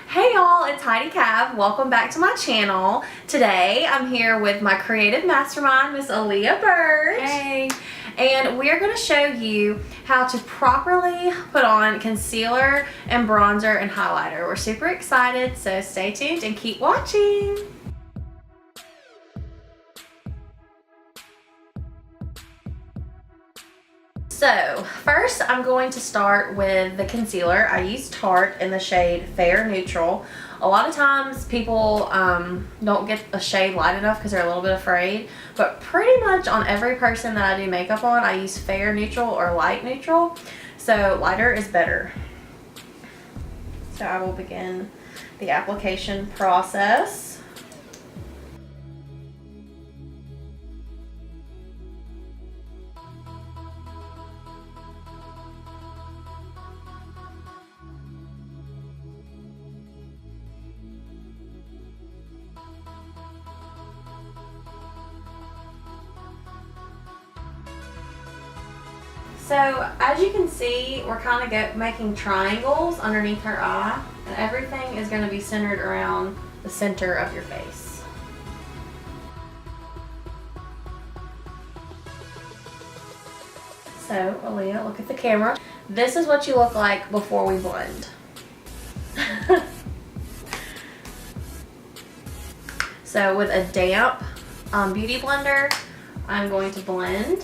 Hey y'all, it's Heidi Cav. Welcome back to my channel. Today I'm here with my creative mastermind, Miss Aaliyah Bird. Hey. And we're going to show you how to properly put on concealer and bronzer and highlighter. We're super excited, so stay tuned and keep watching. So first I'm going to start with the concealer. I use Tarte in the shade Fair Neutral. A lot of times people don't get a shade light enough because they're a little bit afraid, but pretty much on every person that I do makeup on, I use Fair Neutral or Light Neutral. So lighter is better. So I will begin the application process. So as you can see, we're kind of making triangles underneath her eye, and everything is going to be centered around the center of your face. So Aaliyah, look at the camera. This is what you look like before we blend. So with a damp beauty blender, I'm going to blend.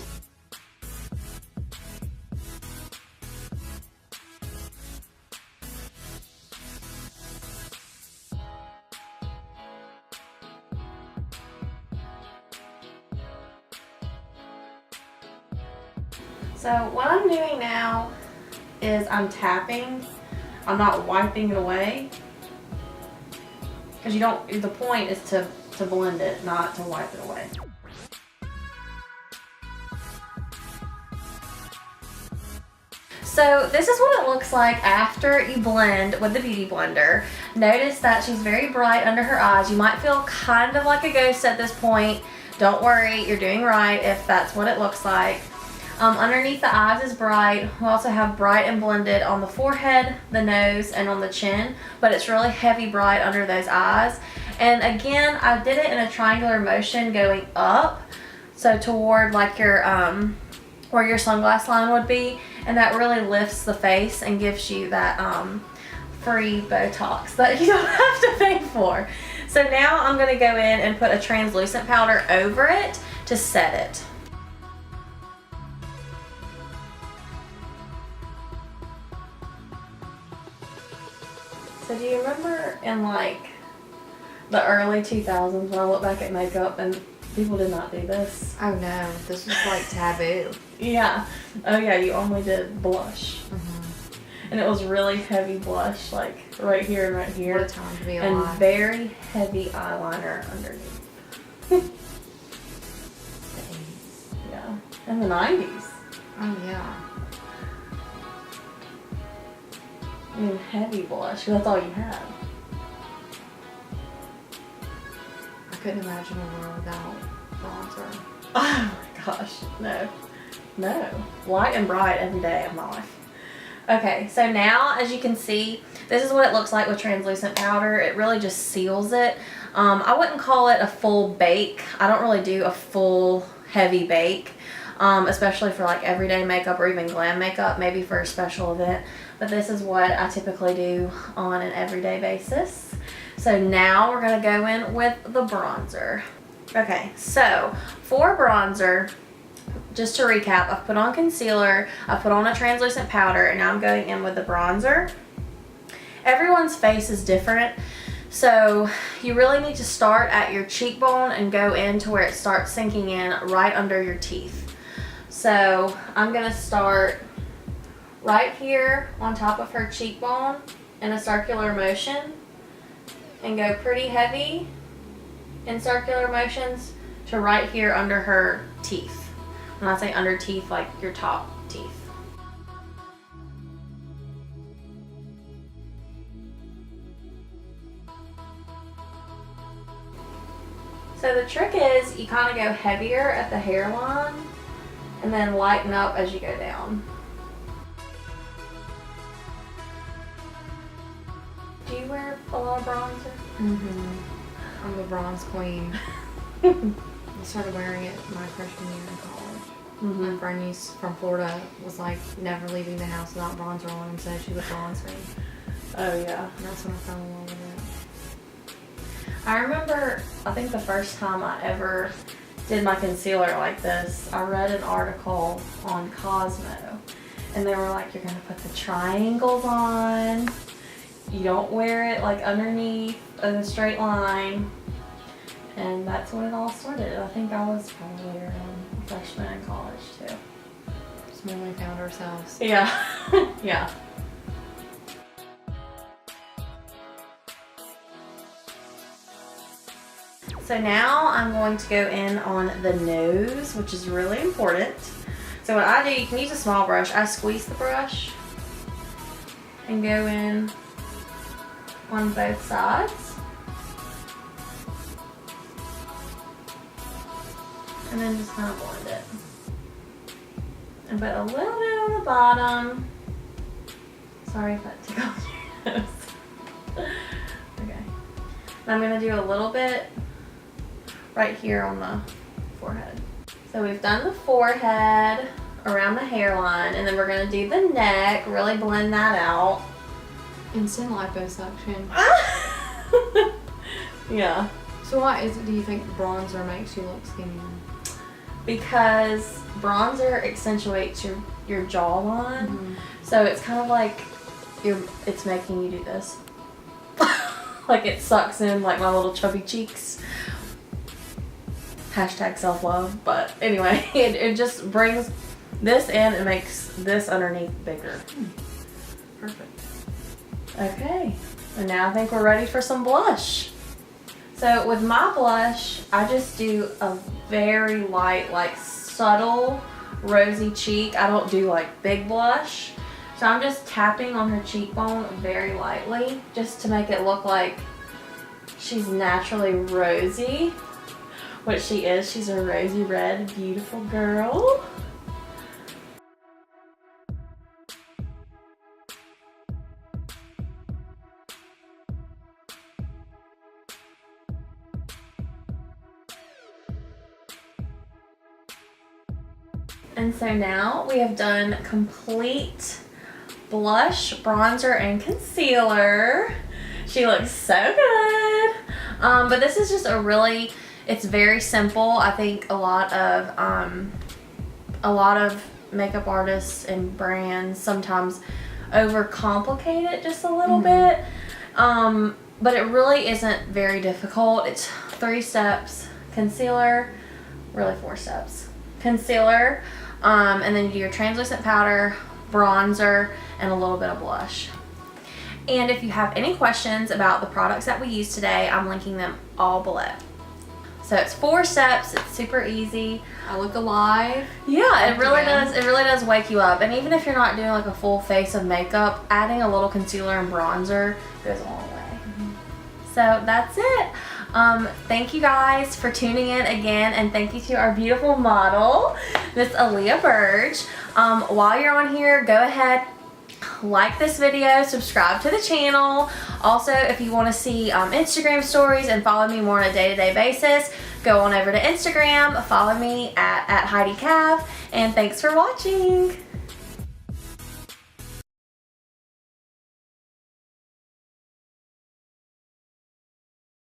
So what I'm doing now is I'm tapping. I'm not wiping it away, because the point is to blend it, not to wipe it away. So this is what it looks like after you blend with the beauty blender. Notice that she's very bright under her eyes. You might feel kind of like a ghost at this point. Don't worry, you're doing right if that's what it looks like. Underneath the eyes is bright. We also have bright and blended on the forehead, the nose, and on the chin, but it's really heavy bright under those eyes. And again, I did it in a triangular motion going up, so toward like your where your sunglass line would be, and that really lifts the face and gives you that free Botox that you don't have to pay for. So now I'm going to go in and put a translucent powder over it to set it. So do you remember in like the early 2000s when I look back at makeup and people did not do this? Oh no, this was like taboo. Yeah. Oh yeah, you only did blush. And it was really heavy blush, like right here and right here. What a time to be and alive. very heavy eyeliner underneath. Yeah. In the 90s. Oh yeah. I mean, heavy blush, 'cause that's all you had. I couldn't imagine a world without bronzer. Oh my gosh, no. No. Light and bright every day of my life. Okay, so now as you can see, this is what it looks like with translucent powder. It really just seals it. I wouldn't call it a full bake. I don't really do a full heavy bake, especially for like everyday makeup or even glam makeup, maybe for a special event. But this is what I typically do on an everyday basis. So now we're going to go in with the bronzer. Okay, so for bronzer, just to recap, I've put on concealer, I've put on a translucent powder, and now I'm going in with the bronzer. Everyone's face is different, so you really need to start at your cheekbone and go in to where it starts sinking in right under your teeth. So I'm going to start right here on top of her cheekbone in a circular motion and go pretty heavy in circular motions to right here under her teeth. When I say under teeth, like your top teeth. So the trick is you kind of go heavier at the hairline and then lighten up as you go down. Do you wear a lot of bronzer? I'm the bronze queen. I started wearing it my freshman year in college. My friend from Florida was like never leaving the house without bronzer on, and so she would bronze me. Oh yeah. And that's when I fell in love with it. I remember, I think the first time I ever did my concealer like this, I read an article on Cosmo, and they were like, you're gonna put the triangles on, you don't wear it like underneath in a straight line, and that's when it all started. I think I was probably around freshman in college too. Just when we found ourselves. Yeah. Yeah. So now I'm going to go in on the nose, which is really important. So what I do, you can use a small brush. I squeeze the brush and go in on both sides. And then just kind of blend it. And put a little bit on the bottom. Sorry if that tickled your nose. Okay. And I'm going to do a little bit right here on the forehead. So we've done the forehead, around the hairline, and then we're going to do the neck, really blend that out. Instant liposuction. Yeah. So why do you think bronzer makes you look skinnier? Because bronzer accentuates your jawline. So it's kind of like it's making you do this. Like it sucks in like my little chubby cheeks. Hashtag self-love. But anyway, it just brings this in and makes this underneath bigger. Perfect. Okay. And now I think we're ready for some blush. So with my blush, I just do a very light, like subtle rosy cheek. I don't do like big blush. So I'm just tapping on her cheekbone very lightly just to make it look like she's naturally rosy, which she is. She's a rosy red, beautiful girl. And so now we have done complete blush, bronzer, and concealer. She looks so good. But this is just it's very simple. I think a lot of makeup artists and brands sometimes overcomplicate it just a little bit. But it really isn't very difficult. It's 3 steps. Concealer, really 4 steps. Concealer, and then you do your translucent powder, bronzer, and a little bit of blush. And if you have any questions about the products that we use today, I'm linking them all below. So it's 4 steps, it's super easy. I look alive. Yeah, it really does wake you up. And even if you're not doing like a full face of makeup, adding a little concealer and bronzer goes a long way. So that's it. Thank you guys for tuning in again, and thank you to our beautiful model, Miss Aaliyah Burge. While you're on here, go ahead, like this video, subscribe to the channel. Also, if you want to see Instagram stories and follow me more on a day-to-day basis, go on over to Instagram, follow me at Heidi Cav, and thanks for watching.